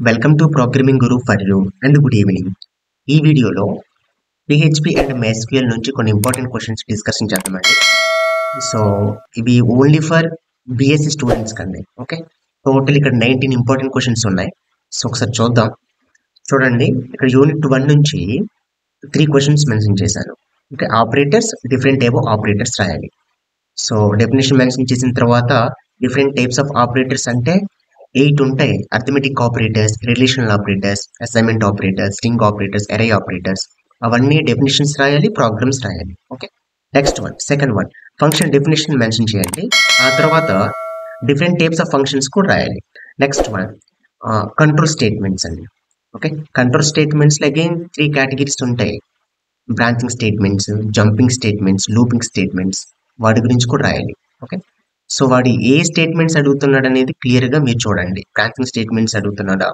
Welcome to programming Guru for you and good evening. ఈ వీడియోలో PHP and MySQL నుంచి కొన్ని ఇంపార్టెంట్ క్వశ్చన్స్ డిస్కషన్ చేద్దామండి. సో ఇవి ఓన్లీ ఫర్ BSc స్టూడెంట్స్ కండి. ఓకే, టోటల్ ఇక్కడ 19 ఇంపార్టెంట్ క్వశ్చన్స్ ఉన్నాయి. సో ఒకసారి చూద్దాం. చూడండి, ఇక్కడ యూనిట్ 1 నుంచి 3 క్వశ్చన్స్ మెన్షన్ చేశాను. Okay, operators, different type of operators రాయాలి. సో డెఫినేషన్ మెన్షన్ చేసిన తర్వాత డిఫరెంట్ టైప్స్ ఆఫ్ ఆపరేటర్స్ అంటే 8 ఉంటాయి. Arithmetic operators, relational operators, assignment operators, string operators, అరే ఆపరేటర్స్, అవన్నీ డెఫినేషన్స్ రాయాలి, ప్రోగ్రామ్స్ రాయాలి. Okay, next one, second one, function definition mention చేయండి. ఆ తర్వాత డిఫరెంట్ టైప్స్ ఆఫ్ ఫంక్షన్స్ కూడా రాయాలి. నెక్స్ట్ వన్, కంట్రోల్ స్టేట్మెంట్స్ అండి. Okay, control statements again 3 categories ఉంటాయి. Branching statements, jumping statements, looping statements, వాటి గురించి కూడా రాయాలి. ఓకే, సో వాడు ఏ స్టేట్మెంట్స్ అడుగుతున్నాడు అనేది క్లియర్గా మీరు చూడండి. బ్రాంచింగ్ స్టేట్మెంట్స్ అడుగుతున్నాడా,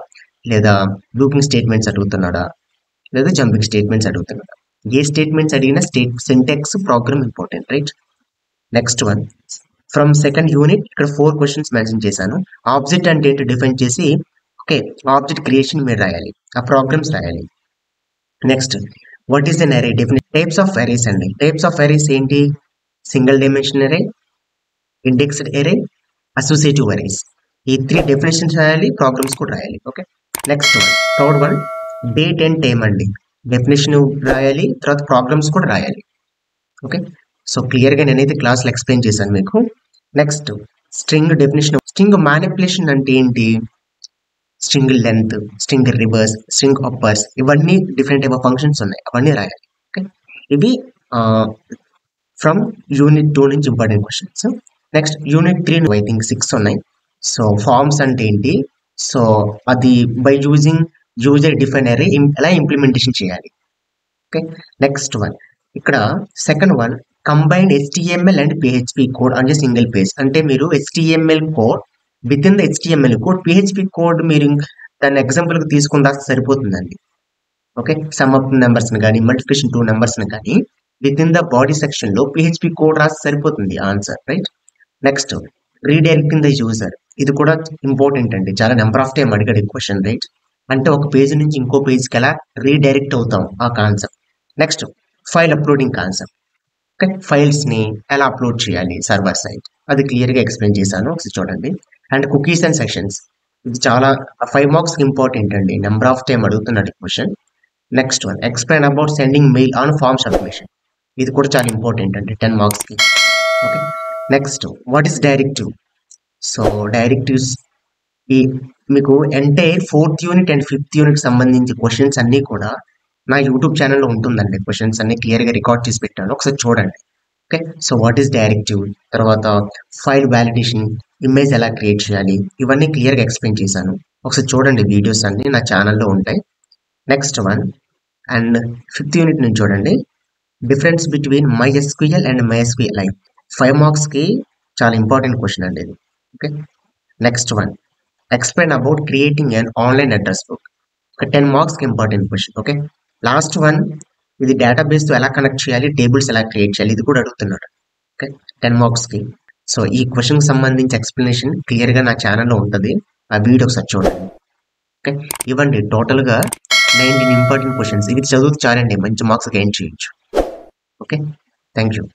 లేదా లూపింగ్ స్టేట్మెంట్స్ అడుగుతున్నాడా, లేదా జంపింగ్ స్టేట్మెంట్స్ అడుగుతున్నాడా. ఏ స్టేట్మెంట్స్ అడిగినా syntax program important, right? Next one, from second unit ఇక్కడ 4 క్వశ్చన్స్ మెన్షన్ చేశాను. ఆబ్జెక్ట్ అంటే ఏంటి డిఫైన్ చేసి, ఓకే, ఆబ్జెక్ట్ క్రియేషన్ మీరు రాయాలి, ఆ ప్రోగ్రామ్స్ రాయాలి. నెక్స్ట్, వాట్ ఈస్ అన్ అరే డెఫినేషన్. టైప్స్ ఆఫ్ అరేస్ అండి. టైప్స్ ఆఫ్ అరేస్ ఏంటి? సింగిల్ డైమెన్షన్ అరే, ఇండెక్స్డ్ అరే, అసోసియేటివ్ అరేస్. ఈ 3 డెఫినేషన్స్ రాయాలి, ప్రోగ్రామ్స్ కూడా రాయాలి. Okay, next one, third one, date and time అండి. డెఫినేషన్ రాయాలి, తర్వాత ప్రోగ్రామ్స్ కూడా రాయాలి. ఓకే, సో క్లియర్గా నేనైతే క్లాస్లో ఎక్స్ప్లెయిన్ చేశాను మీకు. Next, string definition. String manipulation అంటే ఏంటి? String length, string reverse, string uppers, ఇవన్నీ డిఫరెంట్ టైప్ ఆఫ్ ఫంక్షన్స్ ఉన్నాయి, అవన్నీ రాయాలి. ఓకే, ఇవి ఫ్రమ్ యూనిట్ 2 నుంచి important questions. Next unit 3 I think 6 ఉన్నాయి. సో ఫార్మ్స్ అంటే ఏంటి? సో అది బై యూజింగ్ యూజర్ డిఫైన్ అరే ఎలా ఇంప్లిమెంటేషన్ చేయాలి. ఓకే, నెక్స్ట్ వన్, ఇక్కడ second one, combined HTML and PHP code అంటే సింగిల్ పేజ్. అంటే మీరు HTML code with in the HTML code, PHP code మీరు దాన్ని ఎగ్జాంపుల్కి తీసుకుని రాస్తే సరిపోతుందండి. ఓకే, సమ్ ఆఫ్ నెంబర్స్ని కానీ మల్టిప్లికేషన్ 2 నెంబర్స్ని కానీ విత్ ఇన్ ద బాడీ సెక్షన్లో PHP కోడ్ రాస్తే సరిపోతుంది answer, right? Next, redirecting the user. ఇది కూడా ఇంపార్టెంట్ అండి, చాలా నెంబర్ ఆఫ్ టైం అడిగాడు ఈ క్వశ్చన్, రైట్? అంటే ఒక పేజ్ నుంచి ఇంకో పేజ్కి ఎలా రీడైరెక్ట్ అవుతాం, ఆ concept. Next, file uploading concept. Okay, ఫైల్స్ని ఎలా అప్లోడ్ చేయాలి సర్వర్ సైడ్, అది క్లియర్గా ఎక్స్ప్లెయిన్ చేశాను, ఒకసారి చూడండి. అండ్ కుకీస్ అండ్ సెషన్స్, ఇది చాలా 5 మార్క్స్కి ఇంపార్టెంట్ అండి, నెంబర్ ఆఫ్ టైం అడుగుతున్నాడు ఈ question. Next one, explain about sending mail on form submission. ఇది కూడా చాలా ఇంపార్టెంట్ అండి, 10 మార్క్స్కి. Okay, next, what is directive. So directives ఈ మీకు entire 4th unit and 5th unit సంబంధించి క్వశ్చన్స్ అన్నీ కూడా నా యూట్యూబ్ ఛానల్లో ఉంటుందండి. క్వశ్చన్స్ అన్ని క్లియర్గా రికార్డ్ చేసి పెట్టాను, ఒకసారి చూడండి. Okay, so what is directive, తర్వాత ఫైల్ వ్యాలిడేషన్, ఇమేజ్ ఎలా క్రియేట్ చేయాలి, ఇవన్నీ క్లియర్గా ఎక్స్ప్లెయిన్ చేశాను, ఒకసారి చూడండి. వీడియోస్ అన్ని నా ఛానల్లో ఉంటాయి. Next one, and 5th unit నుంచి చూడండి, difference between MySQL and MySQLi. 5 మార్క్స్కి చాలా ఇంపార్టెంట్ క్వశ్చన్ అండి ఇది. Okay, next one, explain about creating and online address book. ఒక 10 మార్క్స్కి important question. Okay, last one, ఇది డేటాబేస్తో ఎలా కనెక్ట్ చేయాలి, టేబుల్స్ ఎలా క్రియేట్ చేయాలి, ఇది కూడా అడుగుతున్నాడు. ఓకే, 10 మార్క్స్కి. సో ఈ క్వశ్చన్కి సంబంధించి ఎక్స్ప్లెనేషన్ క్లియర్గా నా ఛానల్లో ఉంటుంది, ఆ వీడియో ఒకసారి చూడండి. ఓకే, ఇవ్వండి టోటల్గా 19 ఇంపార్టెంట్ క్వశ్చన్స్. ఇవి చదువుతూ చాలండి, మంచి మార్క్స్ గెయిన్ చేయొచ్చు. Okay, thank you.